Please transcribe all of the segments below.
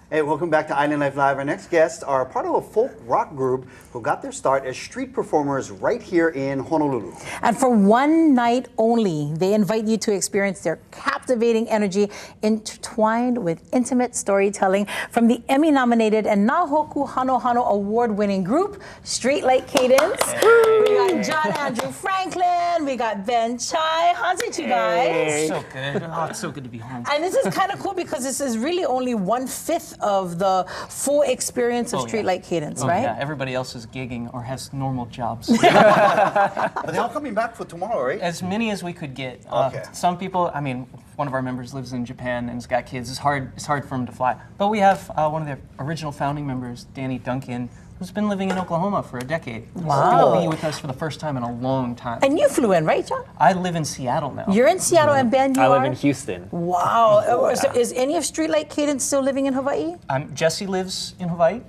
Hey, welcome back to Island Life Live. Our next guests are part of a folk rock group who got their start as street performers right here in Honolulu. And for one night only, they invite you to experience their captivating energy intertwined with intimate storytelling from the Emmy-nominated and now Hōkū Hanohano award-winning group, Streetlight Cadence. Hey. We got John Andrew Franklin, we got Ben Chai. How's it, you guys? Hey. So good. Oh, it's so good to be home. And this is kind of cool because this is really only 1/5 of the full experience of Streetlight Cadence, right? Yeah, everybody else is gigging or has normal jobs. But they're all coming back for tomorrow, right? As many as we could get. Okay. Some people, I mean, one of our members lives in Japan and has got kids. It's hard for him to fly. But we have one of the original founding members, Danny Duncan, who's been living in Oklahoma for a decade. Wow. He's going to be with us for the first time in a long time. And you flew in, right, John? I live in Seattle now. You're in Seattle, and Ben, you I are? live in Houston. Wow. So is any of Streetlight Cadence still living in Hawaii? Jesse lives in Hawaii.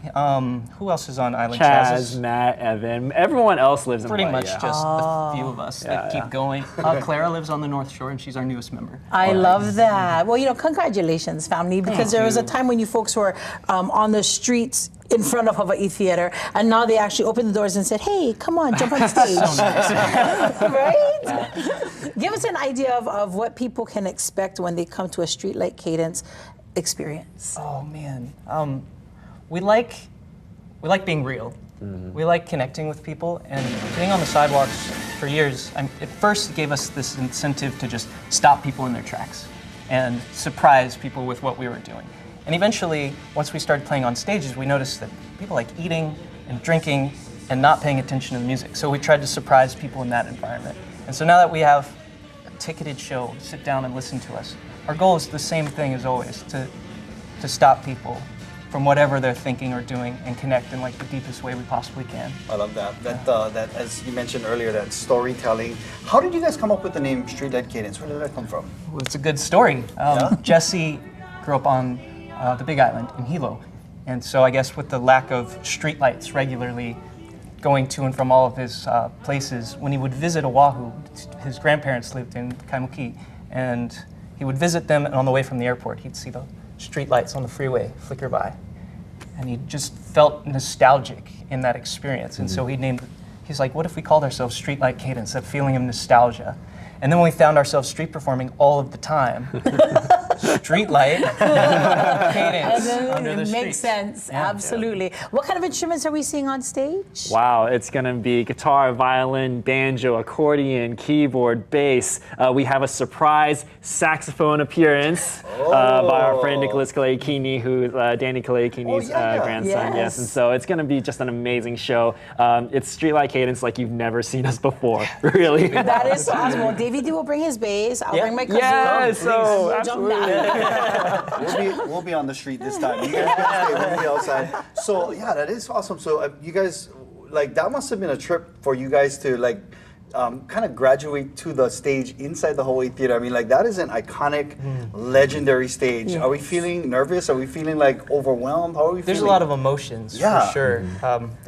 Who else is on Island? Chaz, Matt, Evan, everyone else lives in Pretty Hawaii. much just a few of us that keep going. Clara lives on the North Shore, and she's our newest member. I love that. Well, you know, congratulations, family, because there was a time when you folks were on the streets in front of Hawaii Theater, and now they actually opened the doors and said, hey, come on, jump on the stage. So nice. Right? Give us an idea of what people can expect when they come to a Streetlight Cadence experience. Oh, man. We like being real. Mm-hmm. We like connecting with people, and being on the sidewalks for years, at first it gave us this incentive to just stop people in their tracks and surprise people with what we were doing. And eventually, once we started playing on stages, we noticed that people like eating and drinking and not paying attention to the music. So we tried to surprise people in that environment. And so now that we have a ticketed show, sit down and listen to us, our goal is the same thing as always, to stop people from whatever they're thinking or doing and connect in like the deepest way we possibly can. I love that. That, as you mentioned earlier, that storytelling. How did you guys come up with the name Streetlight Cadence? Where did that come from? Well, it's a good story. Jesse grew up on the Big Island in Hilo. And so I guess with the lack of streetlights regularly going to and from all of his places, when he would visit Oahu, his grandparents lived in Kaimuki, and he would visit them, and on the way from the airport, he'd see the streetlights on the freeway flicker by. And he just felt nostalgic in that experience. And so he's like, what if we called ourselves Streetlight Cadence, that feeling of nostalgia? And then when we found ourselves street performing all of the time, Streetlight Cadence under the It streets. makes sense, Yeah. absolutely. What kind of instruments are we seeing on stage? Wow, it's going to be guitar, violin, banjo, accordion, keyboard, bass. We have a surprise saxophone appearance by our friend Nicholas Kaleikini, who's Danny Kaleikini's grandson. Yes, and so it's going to be just an amazing show. It's Streetlight Cadence like you've never seen us before, really. That is so awesome. Well, Davey D will bring his bass. I'll bring my kazoo. Yeah, so absolutely. We'll be on the street this time. You guys can stay. We'll be outside. So yeah, that is awesome. So you guys, like, that must have been a trip for you guys to like kind of graduate to the stage inside the Hawaii Theater. I mean, like, that is an iconic, legendary stage. Yes. Are we feeling nervous? Are we feeling like overwhelmed? How are we feeling? There's a lot of emotions, for sure.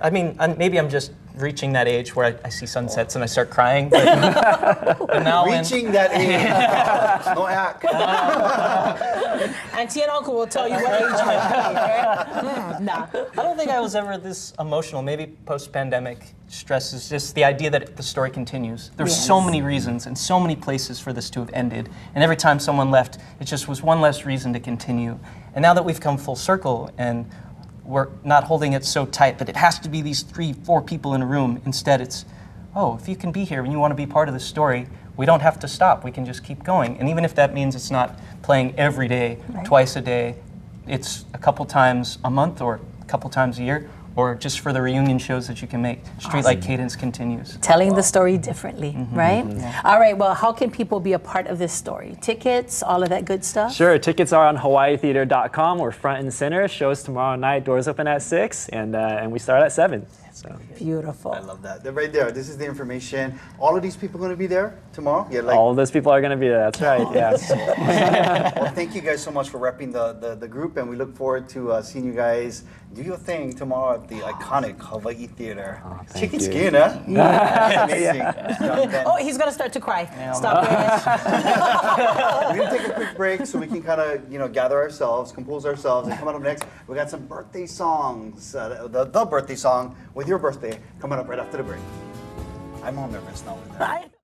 I mean, maybe I'm just reaching that age where I see sunsets and I start crying. But now reaching that age, no act. Auntie and Uncle will tell you what age you're right? Nah. I don't think I was ever this emotional. Maybe post-pandemic stress is just the idea that the story continues. There's so many reasons and so many places for this to have ended. And every time someone left, it just was one less reason to continue. And now that we've come full circle and we're not holding it so tight, but it has to be these 3-4 people in a room. Instead, it's, if you can be here and you want to be part of the story, we don't have to stop. We can just keep going. And even if that means it's not playing every day, twice a day, it's a couple times a month or a couple times a year, or just for the reunion shows that you can make. Streetlight Cadence continues. Telling the story differently, right? Yeah. All right, well, how can people be a part of this story? Tickets, all of that good stuff? Sure, tickets are on hawaiitheater.com. We're front and center. Show's tomorrow night. Doors open at 6, and we start at 7. So. Beautiful. I love that. They're right there. This is the information. All of these people going to be there tomorrow? Yeah, like, all of those people are going to be there. That's right. Yeah. Well, thank you guys so much for repping the group, and we look forward to seeing you guys do your thing tomorrow at the iconic Hawaii Theater. thank Chicken you. skin, huh? That's amazing. Young Ben. Oh, he's gonna start to cry. Stop it. We're gonna take a quick break so we can kind of, gather ourselves, compose ourselves, and coming up next, we got some birthday songs. The birthday song with your birthday coming up right after the break. I'm all nervous now with that.